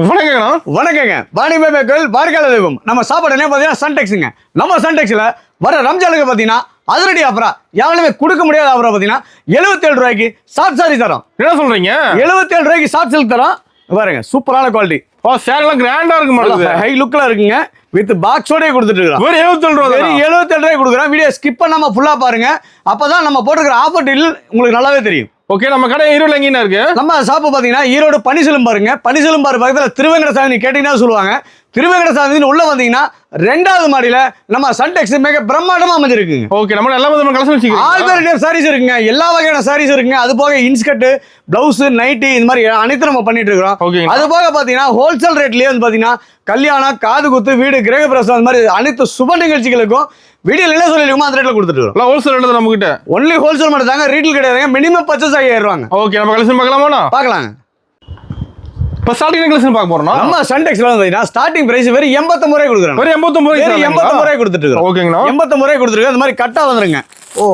வணக்கங்க வாணிபேக்கல் வாடிக்கையாளர் தெய்வம். நம்ம சாப்பாடு பார்த்தீங்கன்னா சன்டெக்ஸுங்க. நம்ம சன்டெக்ஸில் வர ரம்ஜானுக்கு பார்த்தீங்கன்னா அதிரடி ஆஃபரா யாருமே கொடுக்க முடியாத ஆஃபரா பார்த்தீங்கன்னா 77 ரூபாய்க்கு சாஃப்ட் சாரி தரோம். என்ன சொல்றீங்க? 77 ரூபாய்க்கு சாஃப்ட் சில்க் தரோம். பாருங்க சூப்பரான குவாலிட்டி. சேரலாம் கிராண்டா இருக்கு மாட்டேங்குது. ஹை லுக்ல இருக்குங்க. வித் பாக்ஸோடய கொடுத்துட்டு இருக்கோம். வெறும் 77 ரூபாய். 77 ரூபாய்க்கு கொடுக்குறோம். வீடியோ ஸ்கிப் பண்ணாம ஃபுல்லா பாருங்க. அப்பதான் நம்ம போட்டுக்கிற ஆஃபர் டீல் உங்களுக்கு நல்லாவே தெரியும். ஓகே, நம்ம கடை ஈரோடு எங்கேனா இருக்கு? நம்ம ஷாப்பு பாத்தீங்கன்னா ஈரோடு பனிசிலம்பாருங்க. பனிசிலம்பாரு பக்கத்துல திருவேங்கடசாமி கேட்டீங்கன்னா சொல்லுவாங்க. திருவேங்கடசாமி உள்ள வந்தீங்கன்னா 2வது மாடியில நம்ம சன்டெக்ஸ் மிக பிரம்மாண்டமா அமைஞ்சிருக்குங்க. ஓகே, நம்ம எல்லா விதமான கலெக்ஷன் வச்சிருக்கோம். ஆல் வெரைட்டி சாரீஸ் இருக்குங்க. எல்லா வகையான சாரீஸ் இருக்குங்க. அது போக இன்ஸ்கர்ட், பிளவுஸ், நைட்டி இந்த மாதிரி அனைத்து நம்ம பண்ணிட்டு இருக்கோம். அது போக பாத்தீங்கன்னா ஹோல்சேல் ரேட்லயே வந்து பாத்தீங்கன்னா கல்யாணம், காது குத்து, வீடு, கிரக பிரசவம் அந்த மாதிரி அனைத்து சுப நிகழ்ச்சிகளுக்கும் வீடியோல என்ன சொல்லிருக்கோம் அந்த ரேட்ல கொடுத்துட்டு இருக்கோம். ஹோல்சேல் ரேட் நம்ம கிட்ட ஒன்லி ஹோல்சேல் மட்டும் தாங்க, ரீட்டைல் கிடையாதுங்க. மினிமம் பர்ச்சேஸ் 5000 ரூபாங்க. ஓகே, நம்ம கலெக்ஷன் பார்க்கலாமா? பார்க்கலாங்க. இப்ப ஸ்டார்டிங் கலெக்ஷன் பார்க்க போறோம். நம்ம சன்டெக்ஸ்ல வந்து ஸ்டார்டிங் பிரைஸ் வெறும் 89 ரூபாய் கொடுக்குறோம். வெறும் 89 ரூபாய் கொடுத்துட்டு இருக்கோம். ஓகேங்களா? 89 ரூபாய் கொடுத்துருக்கு. அந்த மாதிரி கட்டா வந்துருங்க.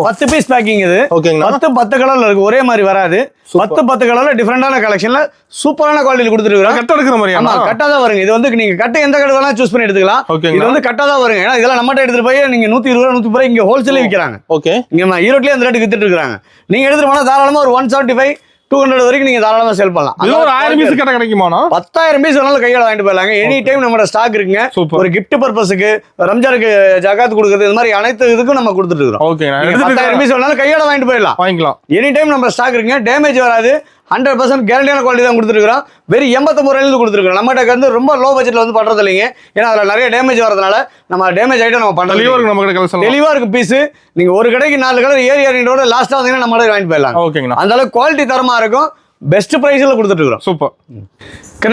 10 பீஸ் பேக்கிங் இது. ஓகேங்களா? 10 கலர்ல இருக்கு. ஒரே மாதிரி வராது. 10 கலர்ல டிஃபரெண்டான கலெக்ஷன்ல சூப்பரான குவாலிட்டில கொடுத்துருக்கோம். கட்ட எடுக்கிற மாதிரி. ஆமா, கட்டா தான் வருங்க. இது வந்து நீங்க கட்ட எந்த கடை வேணா சூஸ் பண்ணி எடுத்துக்கலாம். இது வந்து கட்டா தான் வருங்க. ஏன்னா இதெல்லாம் நம்மட்ட எடுத்துட்டு போய் நீங்க 120 ரூபாய் 130 ரூபாய் இங்க ஹோல்சேல்ல விக்கிறாங்க. ஓகே, இங்க ஈரோட்லயே அந்த ரேட்டுக்கு வித்துட்டு இருக்காங்க. நீங்க எடுத்துட்டு போனா தாராளமா ஒரு 175 200 வரைக்கும் நீங்க தாராளமா சேல் பண்ணலாம். இது ஒரு 1000 பீஸ் கட்ட கிடைக்குமானா? 10000 பீஸ் வேணாலும் கையால வாங்கிட்டு போயிடலாங்க. எனி டைம் நம்ம ஸ்டாக் இருக்குங்க. ஒரு கிஃப்ட் பர்பஸ்க்கு, ரம்ஜானுக்கு ஜகாத் கொடுக்குறது, இந்த மாதிரி அனைத்து இதுக்கும் நம்ம கொடுத்துட்டு இருக்கோம். ஓகே, 10000 பீஸ் வேணாலும் கையால வாங்கிட்டு போயிடலாம். வாங்கிக்கலாம். எனி டைம் நம்ம ஸ்டாக் இருக்குங்க. டேமேஜ் வராது. 100% கேரண்டியான குவாலிட்டி தான் கொடுத்துருக்கோம். வெறும் 89 ரூபாயிலிருந்து கொடுத்துருக்கோம். நம்மகிட்ட வந்து ரொம்ப லோ பட்ஜெட்ல வந்து பண்றது இல்லைங்க. ஏன்னா அதுல நிறைய டேமேஜ் வரதுனால நம்ம டேமேஜ் ஐட்டம் நம்ம பண்றது தெளிவா இருக்கு பீஸ். நீங்க ஒரு கடைக்கு 4 கலர் ஏறியோட லாஸ்டா வந்தீங்கன்னா நம்ம வாங்கிட்டு போயிடலாம். ஓகேங்களா? அந்த அளவுக்கு குவாலிட்டி தரமா இருக்கும். பெஸ்ட் பிரைஸ்ல கொடுத்துட்டு இருக்கோம். சூப்பர்.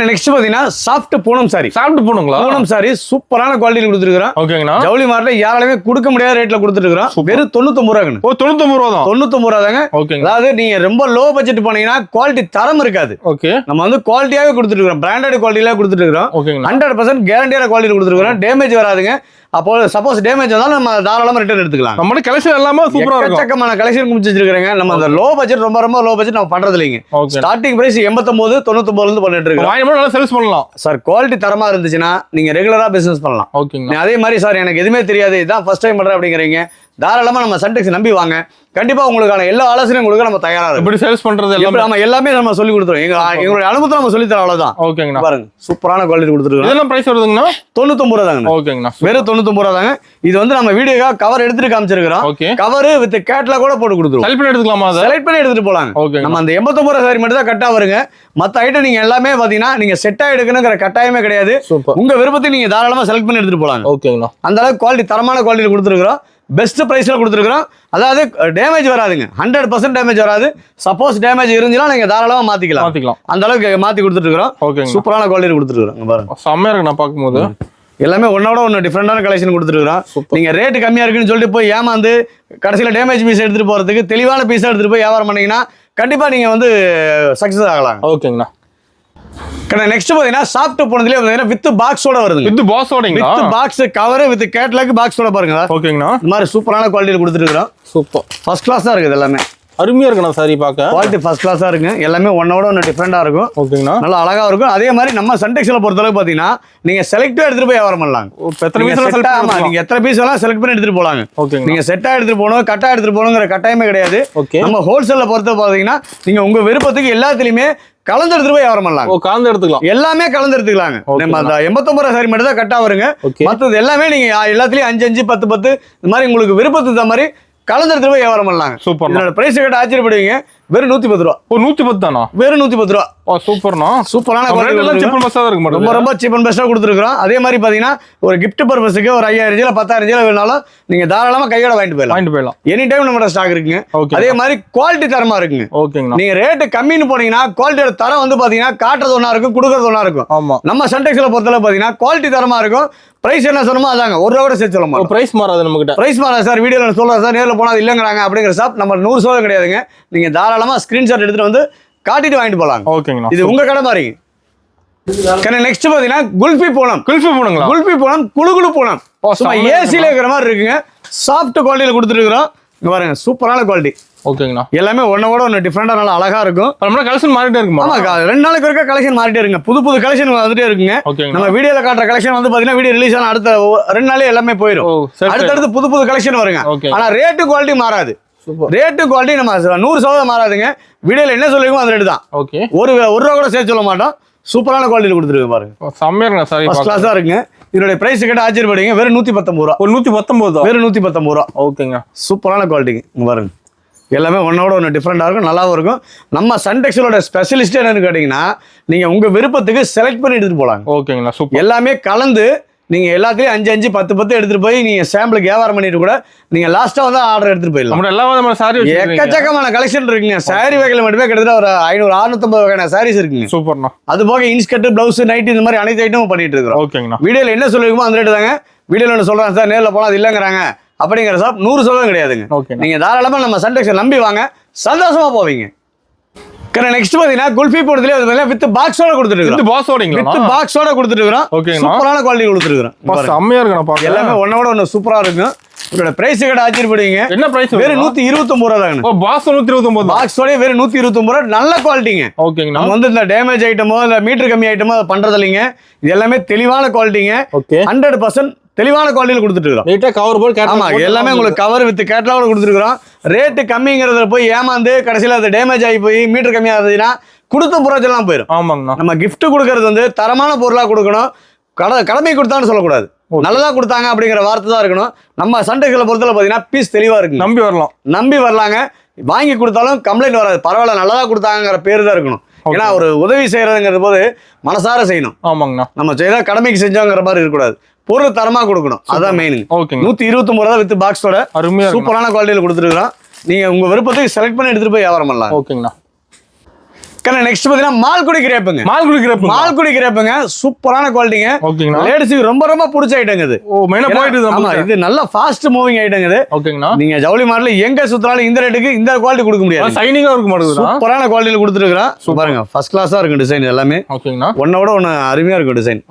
நெக்ஸ்ட் பாத்தீங்கன்னா சாஃப்ட் பூனம் சாரி. சாஃப்ட் பூனங்களா? பூனம் சாரி சூப்பரான குவாலிட்டில கொடுத்துருக்கோம். ஓகேங்களா? ஜவுளி மார்ட்ல யாராலுமே கொடுக்க முடியாத ரேட்ல கொடுத்துட்டு இருக்கோம். வெறும் 99 ரூபாய்ங்க. 99 ரூபாய் தான். 99 ரூபாய் தாங்க. அதாவது நீங்க ரொம்ப லோ பட்ஜெட் போனீங்கன்னா குவாலிட்டி தரம் இருக்காது. ஓகே, நம்ம வந்து குவாலிட்டியாவே கொடுத்துட்டு இருக்கோம். பிராண்டட் குவாலிட்டில கொடுத்துட்டு இருக்கோம். 100% கேரண்டியான குவாலிட்டி கொடுத்துட்டு இருக்கோம். டேமேஜ் வராதுங்க. அப்போ சப்போஸ் டேமேஜ் வந்தாலும் நம்ம தாராளமா ரிட்டர்ன் எடுத்துக்கலாம். நம்ம கலெக்ஷன் எல்லாமே சூப்பரா இருக்கும். எக்கச்சக்கமான கலெக்ஷன் குமிச்சு வச்சிருக்காங்க. நம்ம அந்த லோ பட்ஜெட் ரொம்ப லோ பட்ஜெட் நம்ம பண்றது இல்லைங்க. ஸ்டார்டிங் பிரைஸ் 89 99 இருந்து பண்ணிட்டு இருக்கோம். நல்லா சேல்ஸ் பண்ணலாம். சார் குவாலிட்டி தரமா இருந்துச்சுன்னா நீங்க ரெகுலரா பிசினஸ் பண்ணலாம். ஓகேங்க. அதே மாதிரி சார் எனக்கு எதுவுமே தெரியாது, இதான் ஃபர்ஸ்ட் டைம் பண்றேன் அப்படிங்கிறீங்க, தாராளமா நம்ம சன்டெக்ஸ் நம்பி வாங்க. கண்டிப்பா உங்களுக்கான எல்லா ஆலோசனையும் உங்களுக்கு நம்ம தயாரா இருக்கும். எப்படி சேல்ஸ் பண்றது எல்லாமே நம்ம சொல்லி கொடுத்துறோம். எங்களுடைய அனுபவத்தை நம்ம சொல்லி தரோம். அவ்வளவுதான். ஓகேங்க. பாருங்க சூப்பரான குவாலிட்டி கொடுத்துருக்கோம். இதெல்லாம் பிரைஸ் வருதுங்கண்ணா? 99 ரூபாய் தாங்க. ஓகேங்கண்ணா. வெறும் 99 ரூபாய் தாங்க. இது வந்து நம்ம வீடியோக்கா கவர் எடுத்துட்டு காமிச்சிருக்கிறோம். கவர் வித் கேட்லாக் கூட போட்டு கொடுத்துருவோம். செலக்ட் பண்ணி எடுத்துக்கலாமா? செலக்ட் பண்ணி எடுத்துட்டு போலாங்க. நம்ம அந்த 89 ரூபாய் சாரி மட்டும் தான் கட்டா வருங்க. மத்த ஐட்டம் நீங்க எல்லாமே பாத்தீங்கன்னா நீங்க செட்டா எடுக்கணுங்கிற கட்டாயமே கிடையாது. உங்க விருப்பத்தை நீங்க தாராளமா செலக்ட் பண்ணி எடுத்துட்டு போலாங்க. ஓகேங்களா? அந்த அளவுக்கு குவாலிட்டி தரமான குவாலிட்டியில் கொடுத்துருக்கிறோம். பெஸ்ட் பிரைஸ்ல கொடுத்துருக்கிறோம். அதாவது டேமேஜ் வராதுங்க. 100% டேமேஜ் வராது. சப்போஸ் டேமேஜ் இருந்துச்சுன்னா நீங்க தாராளமா மாத்திக்கலாம். அந்த அளவுக்கு மாத்தி கொடுத்துட்டு இருக்கிறோம். சூப்பரான குவாலிட்டி கொடுத்துருக்கோம். பாருங்க செம்மையா இருக்கு. நான் பார்க்கும்போது எல்லாமே ஒன்னோட ஒன்று டிஃப்ரெண்டான கலெக்ஷன் கொடுத்துருக்கோம். நீங்க ரேட்டு கம்மியா இருக்குன்னு சொல்லிட்டு போய் ஏமாந்து கடைசியில் டேமேஜ் பீஸ் எடுத்துட்டு போறதுக்கு தெளிவான பீஸ் எடுத்துட்டு போய் வியாபாரம் பண்ணீங்கன்னா கண்டிப்பா நீங்க வந்து சக்சஸ் ஆகலாம். ஓகேங்கண்ணா. நெக்ஸ்ட் பாத்தீங்கன்னா சாஃப்ட் போனதுலயே பாத்தீங்கன்னா வித் பாக்ஸோட வருது. வித் பாக்ஸோடங்களா? With box cover with catalogue பாக்ஸோட பாருங்க. ஓகேங்கண்ணா. இந்த மாதிரி சூப்பரான குவாலிட்டில கொடுத்துட்டு இருக்கோம். சூப்பர் ஃபர்ஸ்ட் கிளாஸா இருக்குது. எல்லாமே அருமையா இருக்குண்ணா. சாரி பார்க்க குவாலிட்டி ஃபர்ஸ்ட் கிளாஸா இருக்கு. எல்லாமே ஒன்னோட ஒன்று டிஃப்ரெண்டா இருக்கும். ஓகேங்கண்ணா. நல்லா அழகா இருக்கும். அதே மாதிரி நம்ம சன்டெக்ஸ்ல பொறுத்தளவுக்கு பாத்தீங்கன்னா நீங்க செலக்டா எடுத்துட்டு போய் வியாபாரம் பண்ணலாம். எத்தனை பீஸ் நீங்க எத்தனை பீஸ் வேணா செலக்ட் பண்ணி எடுத்துட்டு போலாங்க. நீங்க செட்டா எடுத்துட்டு போகணும், கட்டா எடுத்துட்டு போகணுங்கிற கட்டாயமே கிடையாது. நம்ம ஹோல்சேல்ல பொறுத்த பாத்தீங்கன்னா நீங்க உங்க விருப்பத்துக்கு எல்லாத்துலயுமே கலந்து எடுத்துட்டு போய் வியாபாரம் பண்ணலாம். கலந்து எடுத்துக்கலாம். எல்லாமே கலந்து எடுத்துக்கலாங்க. நம்ம அந்த 89 ரூபாய் சாரி மட்டும் தான் கட்டா வருங்க. மற்றது எல்லாமே நீங்க எல்லாத்துலயும் 5 5 10 10 இந்த மாதிரி உங்களுக்கு விருப்பத்துக்கு தகுந்த மாதிரி கலந்து எடுத்துட்டு போய் வியாபாரம் பண்ணலாங்க. சூப்பர். இதோட பிரைஸ் கேட்ட ஆச்சரியப்படுவீங்க. வெறும் 110 ரூபா. 110 தானா? வெறும் 110 ரூபா. சூப்பர்ண்ணா. சூப்பரான ரொம்ப சீப் அண்ட் பெஸ்டா கொடுத்துருக்கோம். அதே மாதிரி பாத்தீங்கன்னா ஒரு கிஃப்ட் பர்பஸ்க்கு ஒரு 5000 10,000 வேணாலும் நீங்க தாராளமா கையோட வாங்கிட்டு போயிடலாம். எனி டைம் நம்ம ஸ்டாக் இருக்குங்க. அதே மாதிரி குவாலிட்டி தரமா இருக்குங்க. ஓகேங்க. நீங்க ரேட் கம்மின்னு போனீங்கன்னா குவாலிட்டியோட தரம் வந்து பாத்தீங்கன்னா காட்டுறது ஒண்ணா இருக்கும், கொடுக்கறது ஒண்ணா இருக்கும். ஆமா. நம்ம சன்டெக்ஸ்ல பொறுத்தளவு பாத்தீங்கன்னா குவாலிட்டி தரமா இருக்கும். பிரைஸ் என்ன சொன்னமோ அதாங்க. ஒரு ரூபா கூட சேர்த்து சொல்ல மாட்டோம். பிரைஸ் மாறாது நம்ம கிட்ட. பிரைஸ் மாறாது சார். வீடியோல சொல்றேன் சார், நேரில் போனா அது இல்லங்கிறாங்க அப்படிங்கிற ஷாப் நம்ம 100% கிடையாதுங்க. நீங்க தாராளமா ஸ்கிரீன்ஷாட் எடுத்துட்டு வந்து காட்டிட்டு வாங்கிட்டு போலாம். ஓகேங்களா? இது உங்க கடை மாதிரி. நெக்ஸ்ட் பாத்தீங்கன்னா குல்ஃபி பூனம். குல்ஃபி பூனம் குளு பூனம். சும்மா ஏசில இருக்கிற மாதிரி இருக்குங்க. சாஃப்ட் குவாலிட்டியில கொடுத்துட்டு இருக்கிறோம். இங்க பாருங்க சூப்பரான குவாலிட்டி. ஓகேங்கண்ணா. எல்லாமே ஒன்னோட ஒன்று டிஃப்ரெண்டா நல்லா அழகா இருக்கும். நம்மளோட கலெக்ஷன் மாறிட்டே இருக்குமா? ஆமா, 2 நாளைக்கு ஒருக்கா கலெக்ஷன் மாறிட்டே இருக்குங்க. புது கலெக்ஷன் வந்துட்டே இருக்குங்க. நம்ம வீடியோல காட்டுற கலெக்ஷன் வந்து பாத்தீங்கன்னா வீடியோ ரிலீஸ் ஆன அடுத்த 2 நாளே எல்லாமே போயிடும். அடுத்தடுத்து புது கலெக்ஷன் வருங்க. ஆனா ரேட்டு குவாலிட்டி மாறாது. ரேட்டு குவாலிட்டி நம்ம 100% மாறாதுங்க. வீடியோல என்ன சொல்லுவீங்க அந்த ரேட்டு தான். ஒரு ரூபா கூட சேர்த்து சொல்ல மாட்டோம். சூப்பரான குவாலிட்டியில் கொடுத்துருக்கு பாருங்க. செம்மையா சாரி ஃபர்ஸ்ட் கிளாஸா இருக்குங்க. இதோட பிரைஸ் கேட்ட ஆச்சரியப்படுவீங்க. வெறும் 119 ரூபா. 119 வெறும் 119 ரூபா. ஓகேங்க. சூப்பரான குவாலிட்டிங்க. இங்க பாருங்க, எல்லாமே ஒன்னோட ஒன்று டிஃப்ரெண்டாக இருக்கும், நல்லாவும் இருக்கும். நம்ம சன்டெக்ஸோட ஸ்பெஷலிஸ்ட் என்னன்னு கேட்டிங்கன்னா, நீங்கள் உங்கள் விருப்பத்துக்கு செலக்ட் பண்ணி எடுத்துகிட்டு போகலாங்க. ஓகேங்களா, சூப்பர். எல்லாமே கலந்து நீங்கள் எல்லாத்தையும் 5 5 10 எடுத்துகிட்டு போய் நீங்கள் சாம்பிளுக்கு வியாபாரம் பண்ணிட்டு கூட நீங்கள் லாஸ்ட்டாக வந்து ஆர்டர் எடுத்துகிட்டு போயிடலாம். எல்லா விதமான சாரி எக்கச்சக்கமான கலெக்ஷன் இருக்குங்க. சாரி வகையில் மட்டுமே கிட்டத்தட்ட ஒரு 500 650 வகையான சாரீஸ் இருக்குங்க. சூப்பர்ண்ணா. அது போக இன்ஸ்கர்ட், பிளவுஸ், நைட் இந்த மாதிரி அனைத்து ஐட்டமும் பண்ணிட்டு இருக்கிறோம். ஓகேங்கண்ணா. வீடியோவில் என்ன சொல்லுவீங்களோ அந்த ரேட்டு தாங்க. வீடியோவில் ஒன்று சொல்கிறாங்க சார், நேரில் போனால் அது இல்லைங்கிறாங்க அப்படிங்கிற சார் 100% கிடையாதுங்க. நீங்க தாராளமா நம்ம சன்டெக்ஸை நம்பி வாங்க, சந்தோஷமா போவீங்க. நெக்ஸ்ட் பாத்தீங்கன்னா குல்ஃபி போடுறதுல வித் பாக்ஸோட கொடுத்துருக்கோம். வித் பாக்ஸோட கொடுத்துருக்கோம். சூப்பரான குவாலிட்டி கொடுத்துருக்கோம். செம்மையா இருக்கு. எல்லாமே ஒன்னோட ஒன்று சூப்பரா இருக்கும். இதோட பிரைஸ் கேட்ட ஆச்சரியப்படுவீங்க. என்ன பிரைஸ்? வெறும் 129 ரூபா தாங்க. பாக்ஸ் 129. பாக்ஸோட வெறும் 129 ரூபா. நல்ல குவாலிட்டிங்க. ஓகேங்க. நம்ம வந்து இந்த டேமேஜ் ஐட்டமோ இல்ல மீட்டர் கம்மி ஐட்டமோ பண்றது இல்லைங்க. இது எல்லாமே தெளிவான குவாலிட்டிங்க. 100% தெளிவான குவாலிட்டியில் கொடுத்துட்டு இருக்கோம். நீட்டா கவர் போர்டு. ஆமா, எல்லாமே உங்களுக்கு கவர் வித் கேட்டலாக கொடுத்துருக்கோம். ரேட்டு கம்மிங்கிறத போய் ஏமாந்து கடைசியில் அது டேமேஜ் ஆகி போய் மீட்டர் கம்மியாகுதுன்னா கொடுத்த புரோஜெல்லாம் போயிடும். ஆமாங்கண்ணா. நம்ம கிஃப்ட் கொடுக்கறது வந்து தரமான பொருளாக கொடுக்கணும். கடமை கொடுத்தான்னு சொல்லக்கூடாது, நல்லதா கொடுத்தாங்க அப்படிங்கிற வார்த்தை தான் இருக்கணும். நம்ம சன்டெக்ஸில் பொறுத்தவரை பார்த்தீங்கன்னா பீஸ் தெளிவாக இருக்கு. நம்பி வரலாங்க. வாங்கி கொடுத்தாலும் கம்ப்ளைண்ட் வராது. பரவாயில்ல, நல்லதா கொடுத்தாங்கிற பேர் தான் இருக்கணும். ஏன்னா ஒரு உதவி செய்யறதுங்கிறது போது மனசார செய்யணும். ஆமாங்கண்ணா. நம்ம செய்யறா கடமைக்கு செஞ்சோங்கிற மாதிரி இருக்கக்கூடாது. பொருள் தரமா கொடுக்கணும், அதான் மெயின். 129 ரூபா வித் பாக்ஸோட சூப்பரான குவாலிட்டியில் கொடுத்துருக்கோம். நீங்க உங்க விருப்பத்துக்கு செலக்ட் பண்ணி எடுத்துட்டு போய் வியாபாரம் பண்ணலாம். ஓகேங்கண்ணா. நெக்ஸ்ட் பாத்தீங்கன்னா மால்குடி கிரேப்புங்க. மால்குடி கிரேப்புங்க சூப்பரான குவாலிட்டிங்க. ஓகேங்கண்ணா. லேடிஸ்க்கு ரொம்ப பிடிச்ச ஐட்டங்க இது. ஆமா, இது நல்ல ஃபாஸ்ட் மூவிங் ஐட்டங்க இது. ஓகேங்கண்ணா. நீங்க ஜவுளி மாடல எங்க சுத்தினாலும் இந்த ரேட்டுக்கு இந்த குவாலிட்டி கொடுக்க முடியாது. சைனிங்கா இருக்க மாட்டேங்குது. சூப்பரான குவாலிட்டியில் கொடுத்துருக்கோம். பாருங்க, ஃபர்ஸ்ட் கிளாஸா இருக்கும் டிசைன் எல்லாமே. ஓகேங்கண்ணா. ஒன்னோட ஒன்னு அருமையா இருக்கும் டிசைன்.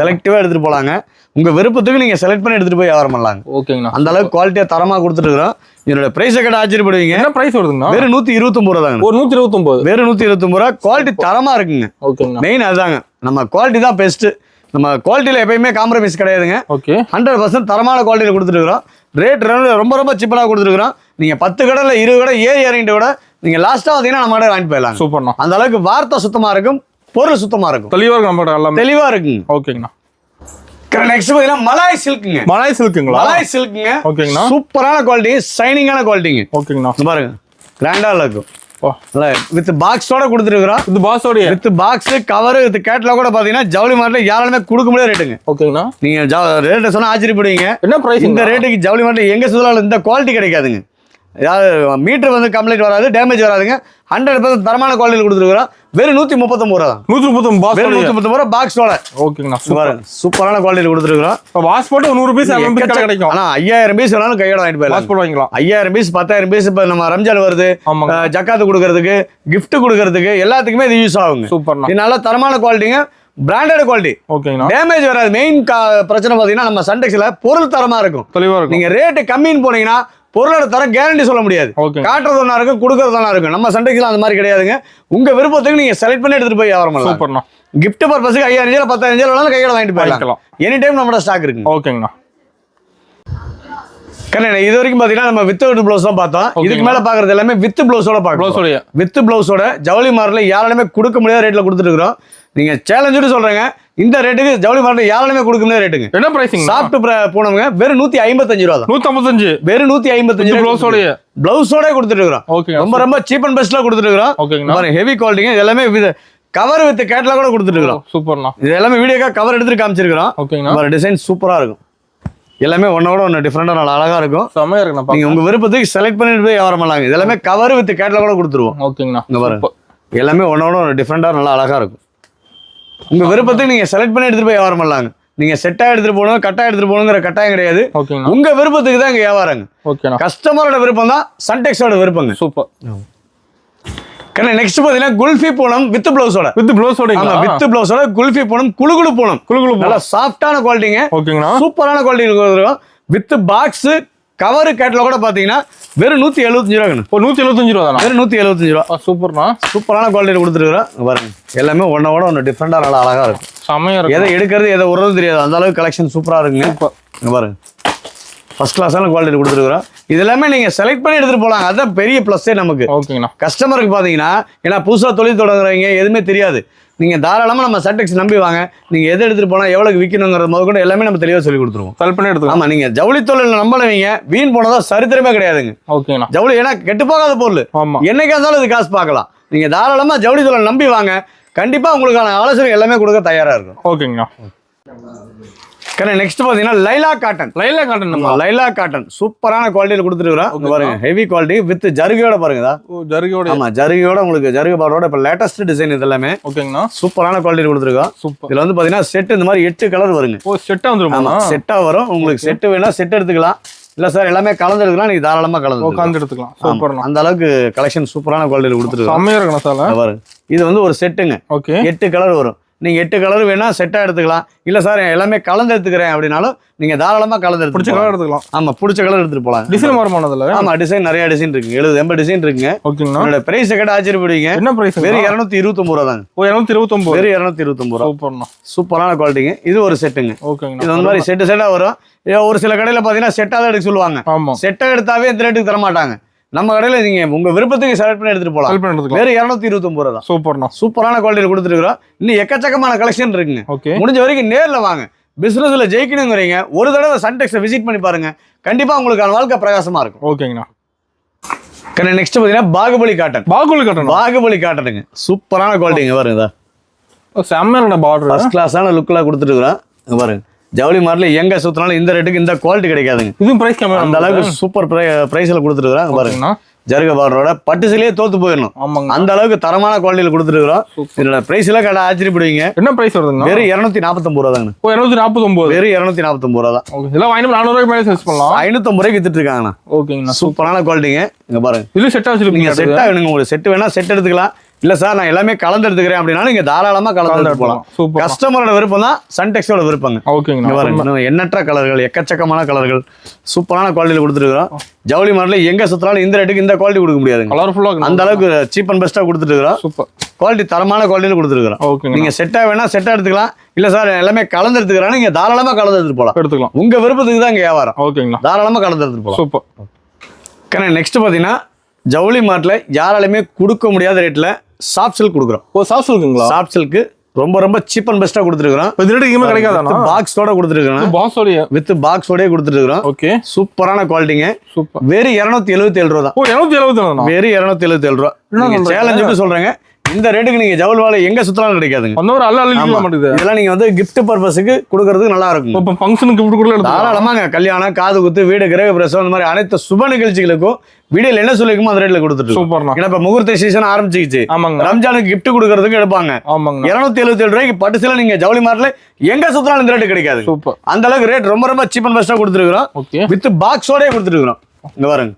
செலக்டிவா எடுத்துட்டு போலாங்க. உங்க விருப்பத்துக்கு நீங்க செலக்ட் பண்ணி எடுத்துட்டு போய் வியாபாரம் பண்ணலாம். ஓகேங்கண்ணா. அந்த அளவுக்கு குவாலிட்டியா தரமா கொடுத்துட்டு இருக்கோம். இதோட பிரைஸ் கேட்ட ஆச்சரியப்படுவீங்க. என்ன பிரைஸ் வருதுங்க? வெறும் 129 ரூபா தாங்க. 129. வெறும் 129 ரூபா. குவாலிட்டி தரமா இருக்குங்க. ஓகேங்க. மெயின் அதுதாங்க, நம்ம குவாலிட்டி தான் பெஸ்ட். நம்ம குவாலிட்டியில எப்பயுமே காம்ப்ரமைஸ் கிடையாதுங்க. ஓகே. 100% தரமான குவாலிட்டியில கொடுத்துட்டு இருக்கோம். ரேட் ரொம்ப சீப்பா கொடுத்துருக்கோம். நீங்க 10 கடையில 20 கடை ஏறி இறங்கிட்டு கூட நீங்க லாஸ்டா பாத்தீங்கன்னா நம்ம வாங்கிட்டு போயிடலாம். சூப்பர்ண்ணா. அந்த அளவுக்கு வார்த்தை சுத்தமா இருக்கும், பொருள் சுத்தமா இருக்கும், தெளிவா இருக்கும். தெளிவா இருக்குங்க. ஓகேங்கண்ணா. நெக்ஸ்ட் பாத்தீங்கன்னா மலாய் சில்க்குங்க. மலாய் சில்க்குங்க. ஓகேங்கண்ணா. சூப்பரான குவாலிட்டி, ஷைனிங்கான குவாலிட்டிங்க. ஓகேங்கண்ணா. பாருங்க, கிராண்டா இருக்கும். வித் பாக்ஸோட கொடுத்துருக்கோம். With box cover with catalogue கூட பாத்தீங்கன்னா ஜவுளி மார்ட்ல யாராலுமே கொடுக்க முடியாத ரேட்டுங்க. ஓகேங்கண்ணா. நீங்க ரேட்டை சொன்னா ஆச்சரியப்படுவீங்க. என்ன பிரைஸ்? இந்த ரேட்டுக்கு ஜவுளி மார்ட்ல எங்க சுத்தலாலும் இந்த குவாலிட்டி கிடைக்காதுங்க. மீட்டர் வந்து கம்ப்ளைண்ட் வராது, டேமேஜ் வராதுங்க. 100% தரமான குவாலிட்டியில் கொடுத்துருக்கோம். வெறும் 139 ரூபா தான். 139 ரூபா பாக்ஸோட. ஓகேங்கண்ணா. சூப்பரான குவாலிட்டியில் கொடுத்துருக்கோம். வாஷ் போட்டு 100 பீஸ் கிடைக்கும். ஆனா 5000 பீஸ் வேணாலும் கையோட வாங்கிட்டு போயிடலாம். 5000 பீஸ் 10000 பீஸ் இப்ப நம்ம ரம்ஜான் வருது, ஜக்காத்து கொடுக்கறதுக்கு, கிஃப்ட் கொடுக்கறதுக்கு எல்லாத்துக்குமே இது யூஸ் ஆகுங்க. சூப்பர்ண்ணா. இது நல்ல தரமான குவாலிட்டிங்க, பிராண்டட் குவாலிட்டி. ஓகேங்கண்ணா. டேமேஜ் வராது. மெயின் பிரச்சனை பாத்தீங்கன்னா நம்ம சன்டெக்ஸ்ல பொருள் தரமா இருக்கும், தெளிவா இருக்கும். நீங்க ரேட்டு கம்மின்னு போனீங்கன்னா பொருளோட தரம் கேரண்டி சொல்ல முடியாது. காட்டுறது ஒன்றா இருக்கும், கொடுக்கறது ஒன்றா இருக்கும். நம்ம சன்டெக்ஸ்ல அந்த மாதிரி கிடையாதுங்க. உங்க விருப்பத்துக்கு நீங்க செலக்ட் பண்ணி எடுத்துட்டு போய் வியாபாரம் பண்ணலாம். சூப்பர்ண்ணா. கிஃப்ட் பர்பஸ்க்கு 5000 10000 வேணாலும் கையோட வாங்கிட்டு போயிடலாம். எனி டைம் நம்மளோட ஸ்டாக் இருக்கு. ஓகேங்கண்ணா. இது வரைக்கும் பாத்தீங்கன்னா நம்ம வித் பிளவுஸ் தான் பார்த்தோம். இதுக்கு மேல பாக்குறது எல்லாமே வித் பிளவுஸோட பாக்கலாம். வித் பிளவுஸோட ஜவுளி மார்ட்ல யாராலுமே கொடுக்க முடியாத ரேட்ல கொடுத்துட்டு இருக்கிறோம். நீங்க சேலஞ்சு சொல்றேங்க, இந்த ரேட்டுக்கு ஜவுளி மார்ட்ல யாராலுமே கொடுக்க முடியாத ரேட்டுங்க. என்ன பிரைசிங்? சாஃப்ட் போனவங்க வெறும் 155 ரூபா தான். 155. வெறும் 155 பிளவுஸோட கொடுத்துட்டு இருக்கிறோம். ரொம்ப சீப் அண்ட் பெஸ்ட்ல கொடுத்துட்டு இருக்கிறோம். ஹெவி குவாலிட்டிங்க. இது எல்லாமே கவர் வித் கேட்டலாக் கூட கொடுத்துட்டு இருக்கிறோம். சூப்பர்ண்ணா. இது எல்லாமே வீடியோக்கா கவர் எடுத்து காமிச்சிருக்கிறோம். ஓகேங்களா. டிசைன் சூப்பரா இருக்கும். எல்லாமே ஒன்னோட ஒன்று டிஃப்ரெண்டா நல்லா அழகா இருக்கும். செமையா இருக்கு. நீங்க உங்க விருப்பத்துக்கு செலக்ட் பண்ணிட்டு போய் வியாபாரம் பண்ணலாங்க. இது எல்லாமே கவர் வித் கேட்டலாக் கூட கொடுத்துருவோம். ஓகேங்களா. இங்க பாருங்க, எல்லாமே ஒன்னோட ஒன்று டிஃப்ரெண்டா நல்லா அழகா இருக்கும். உங்க விருப்பத்துக்கு நீங்க செலக்ட் பண்ணி எடுத்துட்டு போய் வியாபாரம் பண்ணலாங்க. நீங்க செட்டா எடுத்துட்டு போகணும், கட்டா எடுத்துட்டு போகணுங்கிற கட்டாயம் கிடையாது. உங்க விருப்பத்துக்கு தான் இங்க வியாபாரங்க. கஸ்டமரோட விருப்பம் தான் சன்டெக்ஸோட விருப்பங்க. சூப்பர். நெக்ஸ்ட் பாத்தீங்கன்னா குல்ஃபி பூனம் வித் பிளவுஸோட. வித் பிளவுஸோட குல்ஃபி பூனம் குளுகுளு பூனம். நல்லா சாஃப்டான குவாலிட்டிங்க. ஓகேங்களா. சூப்பரான குவாலிட்டி இருக்கும். வித் பாக்ஸ் கவர் கேட்டில் கூட பாத்தீங்கன்னா வெறும் 175 ரூபாங்க. 175 ரூபா தானா? வெறும் 175 ரூபா. சூப்பர்ண்ணா. சூப்பரான குவாலிட்டி கொடுத்துருக்குறோம். பாருங்க எல்லாமே ஒன்னோட ஒன்று டிஃப்ரெண்டா நல்லா அழகா இருக்கும். செமையா இருக்கும். எதை எடுக்கிறது எதை உறவு தெரியாது அந்த அளவுக்கு கலெக்ஷன் சூப்பரா இருக்குங்க. பாருங்க ஃபர்ஸ்ட் கிளாஸான குவாலிட்டி கொடுத்துருக்குறோம். இது எல்லாமே நீங்க செலக்ட் பண்ணி எடுத்துட்டு போலாம். அதான் பெரிய பிளஸ்ஸே நமக்கு. ஓகேங்கண்ணா. கஸ்டமருக்கு பாத்தீங்கன்னா ஏன்னா புதுசா தொழில் தொடங்குறவங்க எதுவுமே தெரியாது. நீங்க தாராளமா நம்ம சன்டெக்ஸ் நம்பி வாங்க. நீங்க எதை எடுத்துட்டு போனா எவ்வளவு விற்கணுங்கிறது முதற்கொண்டு எல்லாமே நம்ம தெளிவா சொல்லி கொடுத்துருவோம். செலக்ட் பண்ணி எடுத்துக்கலாம். ஆமா நீங்க ஜவுளி தொழில் நம்பலவீங்க வீண் போனதா சரித்திரமே கிடையாதுங்க. ஓகேண்ணா. ஜவுளி ஏன்னா கெட்டு போகாத பொருள். ஆமா. என்னைக்கா இருந்தாலும் இது காசு பார்க்கலாம். நீங்க தாராளமா ஜவுளி தொழில் நம்பி வாங்க. கண்டிப்பா உங்களுக்கான ஆலோசனை எல்லாமே கொடுக்க தயாரா இருக்கும். ஓகேங்கண்ணா. நெக்ஸ்ட் பாத்தீங்கன்னா Laila cotton. Laila cotton. Laila cotton சூப்பரான குவாலிட்டியில கொடுத்துருக்கோம். பாருங்க ஹெவி குவாலிட்டி வித் ஜருகையோட பாருங்க. ஜருகையோட. ஆமா ஜருகையோட உங்களுக்கு ஜருகை பார்டரோட இப்ப லேட்டஸ்ட் டிசைன் இது எல்லாமே. ஓகேங்கண்ணா. சூப்பரான குவாலிட்டி கொடுத்துருக்கோம். சூப்பர். இதுல வந்து பாத்தீங்கன்னா செட் இந்த மாதிரி 8 கலர் வருங்க. செட்டா வந்துருமா? செட்டா வரும். உங்களுக்கு செட் வேணா செட் எடுத்துக்கலாம். இல்ல சார் எல்லாமே கலந்து எடுக்கலாம். நீங்க தாராளமா கலந்து எடுத்துக்கலாம். சூப்பர்ண்ணா. அந்த அளவுக்கு கலெக்ஷன் சூப்பரான குவாலிட்டில கொடுத்துருக்கோம். செமையா இருக்குண்ணா சார். பாருங்க இது வந்து ஒரு செட்டுங்க. ஓகே. 8 கலர் வரும். நீங்க 8 கலர் வேணா செட்டா எடுத்துக்கலாம். இல்ல சார் எல்லாமே கலந்து எடுத்துக்கிறேன் அப்படின்னாலும் நீங்க தாராளமா கலந்து பிடிச்ச கலர் எடுத்துக்கலாம். ஆமா பிடிச்ச கலர் எடுத்துட்டு போலாம். டிசைன் மாறுமானதுல? ஆமா டிசைன் நிறைய டிசைன் இருக்கு. 70-80 டிசைன் இருக்குங்க. ஓகேங்களா. என்னோட பிரைஸ் கேட்ட ஆச்சரியப்படுவீங்க. என்ன பிரைஸ்? வெறும் 229 ரூபா தாங்க. 229. வெறும் 229 ரூபா. சூப்பர்ண்ணா. சூப்பரான குவாலிட்டிங்க. இது ஒரு செட்டுங்க. ஓகேங்கண்ணா. இது வந்து மாதிரி செட்டா வரும். ஒரு சில கடையில பாத்தீங்கன்னா செட்டா தான் எடுக்க சொல்லுவாங்க. ஆமா. செட்டா எடுத்தாவே இந்த ரேட்டுக்கு தர மாட்டாங்க. நம்ம கடையில நீங்க உங்க விருப்பத்துக்கு செலக்ட் பண்ணி எடுத்துட்டு போலாம். வேற 229 ரூபா தான். சூப்பர்ண்ணா. சூப்பரான குவாலிட்டியில் கொடுத்துருக்கோம். இன்னும் எக்கச்சக்கமான கலெக்ஷன் இருக்குங்க. ஓகே. முடிஞ்ச வரைக்கும் நேர்ல வாங்க. பிசினஸ்ல ஜெயிக்கணுங்கிறீங்க ஒரு தடவை சன்டெக்ஸை விசிட் பண்ணி பாருங்க. கண்டிப்பா உங்களுக்கான வாழ்க்கை பிரகாசமா இருக்கும். ஓகேங்கண்ணா. நெக்ஸ்ட் பாத்தீங்கன்னா பாகுபலி காட்டன். பாகுபலி காட்டனுங்க. சூப்பரான குவாலிட்டிங்க பாருங்க. செம்ம பார்டர் ஃபர்ஸ்ட் கிளாஸான லுக்ல கொடுத்துட்டு இருக்கிறோம். பாருங்க ஜவுளி மார்ல எங்க சுத்தினாலும் இந்த ரேட்டுக்கு இந்த குவாலிட்டி கிடைக்காதுங்க. இதுவும் பிரைஸ் கம்மி. அந்த அளவுக்கு சூப்பர் பிரைஸ்ல கொடுத்துட்டு இருக்கிறாங்க. பாருங்க ஜருக பார்டரோட பட்டு சிலையே தோத்து போயிடணும். அந்த அளவுக்கு தரமான குவாலிட்டியில கொடுத்துருக்கோம். இதோட பிரைஸ் எல்லாம் கடை ஆச்சரியப்படுவீங்க. என்ன பிரைஸ் வருதுங்க? வெறும் 249 ரூபா தாங்க. 249. வெறும் 249 ரூபா தான். இதெல்லாம் 400 ரூபாய்க்கு மேல சேல்ஸ் பண்ணலாம். 550 ரூபாய்க்கு வித்துட்டு இருக்காங்கண்ணா. ஓகேங்கண்ணா. சூப்பரான குவாலிட்டிங்க. இங்க பாருங்க இது செட்டா வச்சிருக்கீங்க. செட்டா வேணுங்க. உங்களுக்கு செட் வேணா செட் எடுத்துக்கலாம். இல்ல சார் நான் எல்லாமே கலந்து எடுத்துக்கிறேன் அப்படின்னா நீங்க தாராளமா கலந்து எடுத்து போலாம். கஸ்டமரோட விருப்பம் தான் சன்டெக்ஸோட விருப்பங்க. ஓகேங்க. எண்ணற்ற கலர்கள் எக்கச்சக்கமான கலர்கள் சூப்பரான குவாலிட்டியில கொடுத்துருக்கோம். ஜவுளி மாடல எங்க சுத்தினாலும் இந்த ரேட்டுக்கு இந்த குவாலிட்டி கொடுக்க முடியாது. கலர்ஃபுல்லா அந்த அளவுக்கு சீப் அண்ட் பெஸ்டா கொடுத்துட்டு இருக்கோம். சூப்பர் குவாலிட்டி தரமான குவாலிட்டியில கொடுத்துருக்கோம். நீங்க செட்டா வேணா செட்டா எடுத்துக்கலாம். இல்ல சார் எல்லாமே கலந்து எடுத்துக்கிறேன் நீங்க தாராளமா கலந்து எடுத்துட்டு போலாம். எடுத்துக்கலாம். உங்க விருப்பத்துக்கு தான் இங்க வியாபாரம். ஓகேங்களா. தாராளமா கலந்து எடுத்துட்டு போலாம். சூப்பர். நெக்ஸ்ட் பாத்தீங்கன்னா ஜவுளி மார்ட்ல யாராலுமே கொடுக்க முடியாத ரேட்ல சாஃப்ட் சில்க் கொடுக்குறோம். சாஃப்ட் சில்க்குங்களா? சாஃப்ட் சில்க் ரொம்ப சீப் அண்ட் பெஸ்டா கொடுத்துருக்கோம். இது ரேட்டுக்கு எங்க கிடைக்காதா? பாக்ஸோட கொடுத்துருக்கோம். பாக்ஸோட வித் பாக்ஸோட கொடுத்துருக்கோம். ஓகே. சூப்பரான குவாலிட்டிங்க. சூப்பர். வெறும் 277 ரூபா தான். 277. வெறும் 277 ரூபா. சேலஞ்சுக்கு சொல்றேங்க. இந்த ரேட்டுக்கு நீங்க ஜவுளி வாழை எங்க சுத்தலாம் கிடைக்காதுங்க. இதெல்லாம் நீங்க வந்து கிஃப்ட் பர்பஸுக்கு கொடுக்கறதுக்கு நல்லா இருக்கும். இப்போ ஃபங்க்ஷனுக்கு கிஃப்ட் கொடுக்கலாம். தாராளமாங்க. கல்யாணம், காது குத்து, வீடு, கிரக பிரசவம் இந்த மாதிரி அனைத்து சுப நிகழ்ச்சிகளுக்கும் வீடியோல என்ன சொல்லிக்குமோ அந்த ரேட்ல கொடுத்துட்டு. சூப்பர். ஏன்னா இப்ப முகூர்த்த சீசன் ஆரம்பிச்சிச்சு. ரம்ஜானுக்கு கிஃப்ட் கொடுக்கறதுக்கு எடுப்பாங்க. 277 ரூபாய்க்கு பட்டு சேலை நீங்க ஜவுளி மார்ட்ல எங்க சுத்தலாம் இந்த ரேட்டு கிடைக்காது. சூப்பர். அந்த அளவுக்கு ரேட் ரொம்ப சீப் அண்ட் பெஸ்டா கொடுத்துருக்கோம். வித் பாக்ஸோடய கொடுத்துருக்கோம். இங்க பாருங்க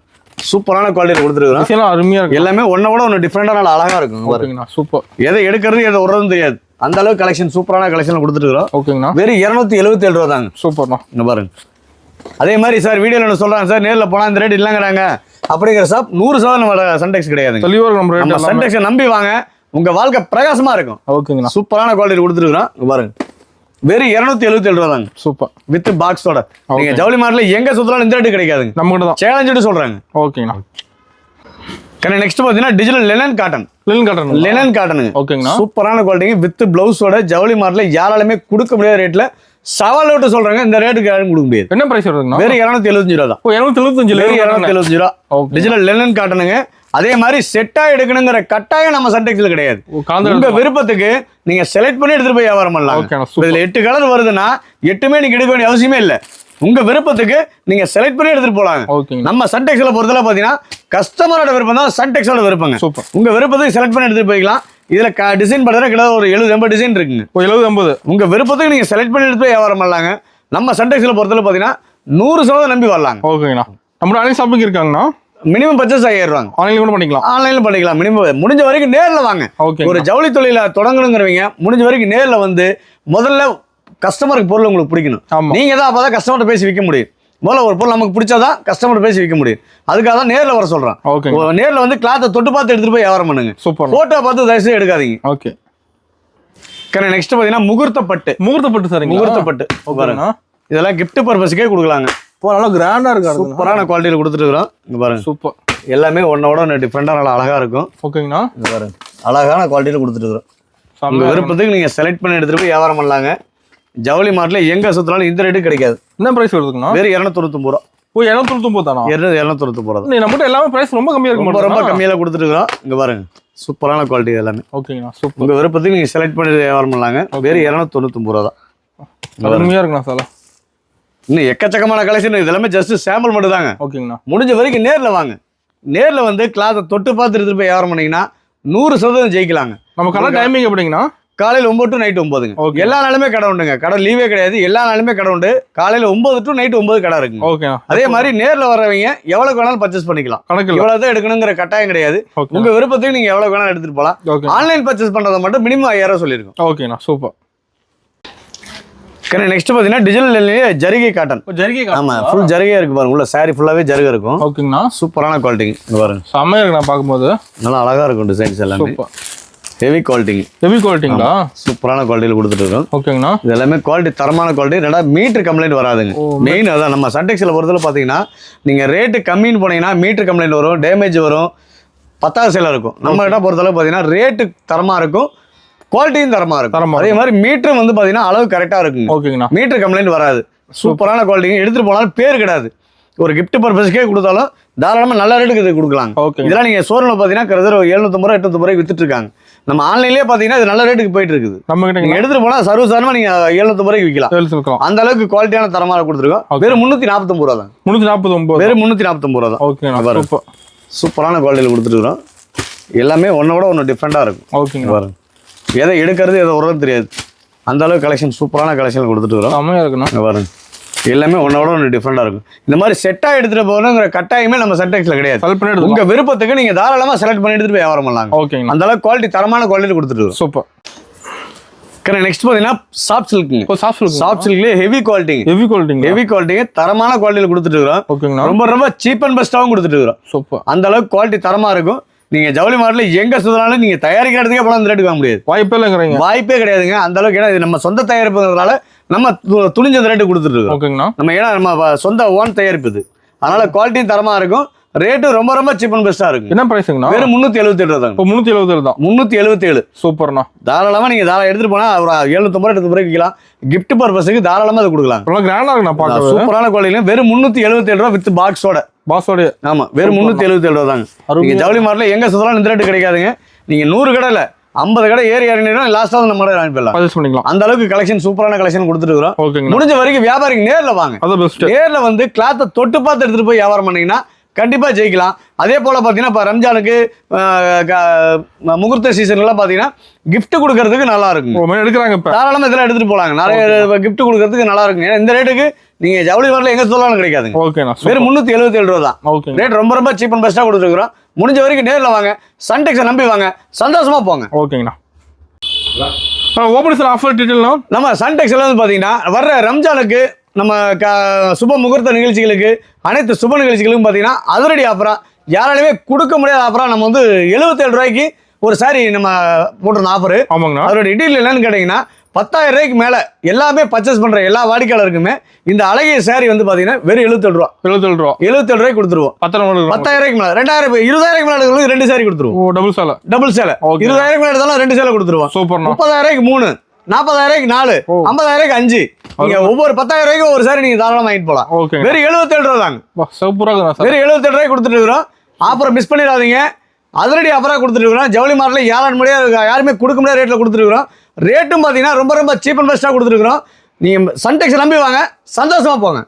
சூப்பரான குவாலிட்டியில கொடுத்துருக்கோம். அருமையா இருக்கு. எல்லாமே ஒன்னோட ஒன்னு டிஃபரெண்டா நல்லா அழகா இருக்கும். சூப்பர். எதை எடுக்கிறது எதை விடுறதுன்னு தெரியாது. அந்த அளவுக்கு கலெக்ஷன் சூப்பரான கலெக்ஷன் கொடுத்துருக்கோம். ஓகேங்கண்ணா. வெறும் 277 ரூபா தாங்க. சூப்பர்ண்ணா. இங்க பாருங்க. அதே மாதிரி சார் வீடியோல என்ன சொல்றாங்க சார் நேர்ல போனா இந்த ரேட் இல்லங்கிறாங்க அப்படிங்கிற சார் 100% சன்டெக்ஸ் கிடையாது. நம்ம சன்டெக்ஸை நம்பி வாங்க. உங்க வாழ்க்கை பிரகாசமா இருக்கும். ஓகேங்கண்ணா. சூப்பரான குவாலிட்டி கொடுத்துருக்கோம். இங்க பாருங்க வெறும் 277 ரூபா தாங்க. சூப்பர். வித் பாக்ஸோட நீங்க ஜவுளி மார்ட்ல எங்க சுத்தலாம் இந்த ரேட்டு கிடைக்காதுங்க. நம்ம கிட்ட தான் சேலஞ்சுட்டு சொல்றாங்க. ஓகேங்கண்ணா. நெக்ஸ்ட் பாத்தீங்கன்னா டிஜிட்டல் லெனன் காட்டன். லெனன் காட்டனுங்க. ஓகேங்கண்ணா. சூப்பரான குவாலிட்டி வித் பிளவுஸோட ஜவுளி மார்ட்ல யாராலுமே கொடுக்க முடியாத ரேட்ல சவால் விட்டு சொல்றாங்க. இந்த ரேட்டுக்கு யாரும் கொடுக்க முடியாது. என்ன பிரைஸ் வருதுங்க? வெறும் 275 ரூபா தான். 275 ரூபா. டிஜிட்டல் லெனன் காட்டனுங்க. அதே மாதிரி செட்டா எடுக்கணுங்கிற கட்டாயம் நம்ம சன்டெக்ஸ்ல கிடையாது. உங்க விருப்பத்துக்கு நீங்க செலக்ட் பண்ணி எடுத்துட்டு போய் வியாபாரம் பண்ணலாம். இதுல 8 கலர் வருதுன்னா 8மே நீங்க எடுக்க வேண்டிய அவசியமே இல்ல. உங்க விருப்பத்துக்கு நீங்க செலக்ட் பண்ணி எடுத்துட்டு போலாங்க. நம்ம சன்டெக்ஸ்ல பொறுத்தல பாத்தீங்கன்னா கஸ்டமரோட விருப்பம் தான் சன்டெக்ஸோட விருப்பங்க. உங்க விருப்பத்துக்கு செலக்ட் பண்ணி எடுத்துட்டு போய்க்கலாம். இதுல டிசைன் பார்த்தா கிட்ட ஒரு 70-80 டிசைன் இருக்குங்க. 70-80 உங்க விருப்பத்துக்கு நீங்க செலக்ட் பண்ணி எடுத்து போய் வியாபாரம் பண்ணலாங்க. நம்ம சன்டெக்ஸ்ல பொறுத்தல பாத்தீங்கன்னா 100% நம்பி வரலாங்க. ஓகேங்கண்ணா. நம்ம ஆன்லைன் ஷாப்பிங் இருக்காங்கண்ணா. மினிமம் பர்ச்சேஸ் 5000 ரூபாங்க. ஆன்லைன்ல பண்ணிக்கலாம். ஆன்லைன்ல பண்ணிக்கலாம். மினிமம் முடிஞ்ச வரைக்கும் நேர்ல வாங்க. ஒரு ஜவுளி தொழில தொடங்கணுங்கிறவங்க முடிஞ்ச வரைக்கும் நேர்ல வந்து முதல்ல கஸ்டமருக்கு பொருள் உங்களுக்கு பிடிக்கணும். நீங்க தான் அப்பதான் கஸ்டமர்கிட்ட பேசி விற்க முடியும். முதல்ல ஒரு பொருள் நமக்கு பிடிச்சாதான் கஸ்டமர் பேசி விற்க முடியும். அதுக்காக தான் நேரில் வர சொல்கிறேன். ஓகே, நேரில் வந்து கிளாத்தை தொட்டு பார்த்து எடுத்துகிட்டு போய் வியாபாரம் பண்ணுங்க. சூப்பர். ஃபோட்டோ பார்த்து தயவுசெய்து எடுக்காதீங்க. ஓகே. நெக்ஸ்ட் பார்த்தீங்கன்னா முகூர்த்தப்பட்டு சார். முகூர்த்தப்பட்டு பாருங்க. இதெல்லாம் கிஃப்ட் பர்பஸ்க்கே கொடுக்கலாங்க. நல்லா கிராண்டா இருக்கு. சூப்பரான குவாலிட்டியில் கொடுத்துட்டு இருக்கிறோம். இங்க பாருங்க. சூப்பர். எல்லாமே ஒன்னோட ஒன்று டிஃப்ரெண்டாக நல்லா அழகா இருக்கும். ஓகேங்கண்ணா. இங்க பாருங்க அழகான குவாலிட்டியில் கொடுத்துட்டு இருக்கிறோம். உங்க விருப்பத்துக்கு நீங்க செலக்ட் பண்ணி எடுத்துட்டு போய் வியாபாரம் பண்ணலாங்க. ஜவுளி மார்ட்ல எங்க சுத்தினாலும் இந்த ரேட்டு கிடைக்காது. என்ன பிரைஸ் வருதுங்கண்ணா? வேறு 299 ரூபா. ஓ 299 தானா? 299 ரூபா. நீ நம்ம எல்லாமே பிரைஸ் ரொம்ப கம்மியா இருக்கு. ரொம்ப கம்மியால கொடுத்துட்டு இருக்கோம். இங்க பாருங்க சூப்பரான குவாலிட்டி எல்லாமே. ஓகேங்கண்ணா. சூப்பர். உங்க விருப்பத்துக்கு நீங்க செலக்ட் பண்ணி வியாபாரம் பண்ணலாங்க. வேறு 299 ரூபா தான். கம்மியா இருக்குண்ணா சார். இன்னும் எக்கச்சக்கமான கலெக்ஷன். இதெல்லாமே ஜஸ்ட் சாம்பிள் மட்டும் தாங்க. ஓகேங்கண்ணா. முடிஞ்ச வரைக்கும் நேர்ல வாங்க. நேர்ல வந்து கிளாத்தை தொட்டு பார்த்து எடுத்துட்டு போய் வியாபாரம் பண்ணீங்கன்னா 100% ஜெயிக்கலாங்க. நம்ம கடை டைமிங் எப்படிங்கண்ணா? காலையில் 9 to நைட் 9ங்க. எல்லா நாளுமே கடை உண்டுங்க. கடை லீவே கிடையாது. எல்லா நாளுமே கடை உண்டு. காலையில் 9 to நைட் 9 கடை இருக்குங்க. ஓகே. அதே அதே மாதிரி நேரில் வரவங்க எவ்வளவு வேணாலும் பர்ச்சேஸ் பண்ணிக்கலாம். கணக்கு இவ்வளவுதான் எடுக்கணுங்கிற கட்டாயம் கிடையாது. உங்க விருப்பத்துக்கு நீங்க எவ்வளவு வேணாலும் எடுத்துட்டு போகலாம். ஆன்லைன் பர்ச்சேஸ் பண்றதை மட்டும் மினிமம் 5000 சொல்லியிருக்கோம். ஓகேண்ணா. சூப்பர். நெக்ஸ்ட் பாத்தீங்கன்னா டிஜிட்டல் ஜரிகை காட்டன். ஜரிகை காட்டன். ஆமா ஃபுல் ஜரிகையா இருக்கு பாருங்க. உள்ள சாரி ஃபுல்லாவே ஜரிகை இருக்கும். ஓகேங்கண்ணா. சூப்பரான குவாலிட்டி. இங்க பாருங்க செமையா இருக்கு நான் பாக்கும்போது. நல்லா அழகா இருக்கும் டிசைன்ஸ் எல்லாமே. சூப்பர். Heavy quality. ஹெவி குவாலிட்டிங்களா? சூப்பரான குவாலிட்டியில் கொடுத்துட்டு இருக்கோம். ஓகேங்கண்ணா. இது எல்லாமே குவாலிட்டி தரமான குவாலிட்டி. ரெண்டாவது மீட்டர் கம்ப்ளைண்ட் வராதுங்க. மெயின் அதான் நம்ம சன்டெக்ஸில் பொறுத்தவரை பார்த்தீங்கன்னா நீங்கள் ரேட்டு கம்மின்னு போனீங்கன்னா மீட்டர் கம்ப்ளைண்ட் வரும், டேமேஜ் வரும், 10வது சேலாக இருக்கும். நம்ம கிட்ட பொறுத்தளவு பார்த்தீங்கன்னா ரேட்டு தரமாக இருக்கும், குவாலிட்டியும் தரமாக இருக்கும். அதே மாதிரி மீட்டரும் வந்து பார்த்தீங்கன்னா அளவு கரெக்டாக இருக்குங்க. ஓகேங்கண்ணா. மீட்டர் கம்ப்ளைண்ட் வராது. சூப்பரான குவாலிட்டி. எடுத்துகிட்டு போனாலும் பேர் கிடையாது. ஒரு கிஃப்ட் பர்பஸ்க்கே கொடுத்தாலும் தாராளமாக நல்ல ரேட்டுக்கு இது கொடுக்கலாம். இதெல்லாம் நீங்கள் ஷோரூமில் பார்த்தீங்கன்னா கிட்டத்தட்ட 750 ரூபா 800 ரூபாய்க்கு வித்துட்டு இருக்காங்க. நம்ம ஆன்லைன்லேயே பார்த்தீங்கன்னா இது நல்ல ரேட்டுக்கு போயிட்டு இருக்குது. நம்ம கிட்ட நீங்கள் எடுத்துகிட்டு போனால் சர்வசாரமாக நீங்கள் 750 ரூபாய்க்கு விற்கலாம். அந்த அளவுக்கு குவாலிட்டியான தரமாக கொடுத்துருக்கோம். வெறும் 349 ரூபா தான். 349. வெறும் 349 ரூபா தான். ஓகே. சூப்பரான குவாலிட்டியில் கொடுத்துருக்குறோம். எல்லாமே ஒன்னோட ஒன்று டிஃப்ரெண்டாக இருக்கும். ஓகேங்க. பாருங்க எதை எடுக்கிறது எதை உரம் தெரியாது. அந்த அளவுக்கு கலெக்ஷன் சூப்பரான கலெக்ஷன் கொடுத்துட்டு வரோம். செம்மையா இருக்குண்ணா. பாருங்க எல்லாமே ஒன்னோட ஒன்று டிஃப்ரெண்டாக இருக்கும். இந்த மாதிரி செட்டாக எடுத்துகிட்டு போகணுங்கிற கட்டாயமே நம்ம சன்டெக்ஸில் கிடையாது. உங்க விருப்பத்துக்கு நீங்கள் தாராளமாக செலக்ட் பண்ணி எடுத்துட்டு போய் வியாபாரம் பண்ணலாம். ஓகேங்க. அந்த அளவுக்கு குவாலிட்டி தரமான குவாலிட்டி கொடுத்துட்டு வரோம். சூப்பர். நெக்ஸ்ட் பார்த்தீங்கன்னா சாஃப்ட் சில்க்குங்க. சாஃப்ட் சில்க்லேயே ஹெவி குவாலிட்டி தரமான குவாலிட்டியில் கொடுத்துட்டு இருக்கிறோம். ஓகேங்கண்ணா. ரொம்ப சீப் அண்ட் பெஸ்ட்டாகவும் கொடுத்துட்டு இருக்கிறோம். சூப்பர். அந்த அளவுக்கு குவாலிட்டி தரமா இருக்கும். நீங்க ஜவுளி மார்ட்ல எங்க சுத்தினாலும் நீங்க தயாரிக்கிறதுக்கே போல அந்த ரேட்டுக்கு வாங்க முடியாது. வாய்ப்பே கிடையாதுங்க. அந்த அளவுக்கு ஏன்னா இது நம்ம சொந்த தயாரிப்புங்கிறதுனால நம்ம துணிஞ்ச ரேட்டு கொடுத்துட்டு இருக்கோம். நம்ம ஏன்னா நம்ம சொந்த ஓன் தயாரிப்பு இது. அதனால குவாலிட்டியும் தரமா இருக்கும். ரேட்டு ரொம்ப சீப் அண்ட் பெஸ்டா இருக்கும். என்ன பிரைஸ்ங்கண்ணா? வெறும் 377 தான். 377 தான். 377. சூப்பர்ண்ணா. தாராளமா நீங்க எடுத்துட்டு போனா ஒரு 750 ரூபாய்க்கு விற்கலாம். கிஃப்ட் பர்பஸ்க்கு தாராளமா அதை கொடுக்கலாம். சூப்பரான குவாலிட்டியில வெறும் 377 ரூபா வித் பாக்ஸோட. ஆமா வெறும் 377 ரூபா தாங்க. நீங்க ஜவுளி மார்ட்ல எங்க சுத்தலாம் இந்த ரேட்டு கிடைக்காதுங்க. நீங்க 100 கடையில 50 கடை ஏறி லாஸ்டா நம்ம கடை அனுப்பிடலாம். அந்த அளவுக்கு கலெக்ஷன் சூப்பரான கலெக்ஷன் கொடுத்துட்டு இருக்கோம். முடிஞ்ச வரைக்கும் வியாபாரிக்கு நேர்ல வாங்க. நேர்ல வந்து கிளாத்தை தொட்டு பார்த்து எடுத்துட்டு போய் வியாபாரம் பண்ணீங்கன்னா கண்டிப்பா ஜெயிக்கலாம். அதே போல பாத்தீங்கன்னா இப்ப ரம்ஜானுக்கு முகூர்த்த சீசன்லாம் பாத்தீங்கன்னா கிஃப்ட் கொடுக்கறதுக்கு நல்லா இருக்கும். தாராளமா இதெல்லாம் எடுத்துட்டு போலாங்க. நிறைய கிஃப்ட் கொடுக்கறதுக்கு நல்லா இருக்கும். ஏன்னா இந்த ரேட்டுக்கு நீங்க ஜவுளி மார்ட்ல எங்க சொல்லலாம் கிடைக்காதுங்க. வெறும் 377 ரூபா தான். ரேட் ரொம்ப சீப் அண்ட் பெஸ்டா கொடுத்துருக்கோம். முடிஞ்ச வரைக்கும் நேர்ல வாங்க. சன்டெக்ஸை நம்பி வாங்க. சந்தோஷமா போங்க. ஓகேங்கண்ணா. ஆஃபர் டீடைல் நம்ம சன்டெக்ஸ்ல வந்து பாத்தீங்கன்னா வர்ற ரம்ஜானுக்கு நம்ம சுப முகூர்த்த நிகழ்ச்சிகளுக்கு அனைத்து சுப நிகழ்ச்சிகளுக்கும் பார்த்தீங்கன்னா அதிரடி ஆஃபரா யாராலுமே கொடுக்க முடியாத ஆஃபரா நம்ம வந்து 77 ரூபாய்க்கு ஒரு சாரி நம்ம போட்டிருந்த ஆஃபர். அதோட டீட்டெயில் என்னன்னு கேட்டீங்கன்னா 10,000 ரூபாய்க்கு மேல எல்லாமே பர்ச்சேஸ் பண்ற எல்லா வாடிக்கையாளருக்குமே இந்த அழகிய சாரி வந்து பாத்தீங்கன்னா வெறும் 77 ரூபா. 77 ரூபாய்க்கு கொடுத்துருவோம். 10,000 ரூபாய்க்கு மேல 2000 20,000 மேல எடுக்கிறவங்களுக்கு 2 சாரி கொடுத்துருவோம். டபுள் சேலை 20,000 மேல எடுத்தாலும் 2 சேலை கொடுத்துருவோம். 30,000 ரூபாய்க்கு 3, 40,000 4, 50,000 5. நீங்க ஒவ்வொரு 10,000 ரூபாய்க்கு ஒரு சாரி நீங்க தாராளமா வாங்கிட்டு போலாம். வெறும் 77 ரூபா தாங்க. வெறும் 77 ரூபாய்க்கு கொடுத்துட்டு இருக்கிறோம். ஆஃபரை மிஸ் பண்ணிடாதீங்க. அதிரடி ஆஃபரா கொடுத்துட்டு இருக்கிறோம். ஜவுளி மார்ட்ல யாருமே கொடுக்க முடியாத ரேட்ல கொடுத்துட்டு இருக்கிறோம். ரேட்டும் பாத்தீங்கன்னா ரொம்ப சீப் அண்ட் பெஸ்டா கொடுத்துட்டு இருக்கிறோம். நீங்க சன்டெக்ஸ் நம்பி வாங்க. சந்தோஷமா போங்க.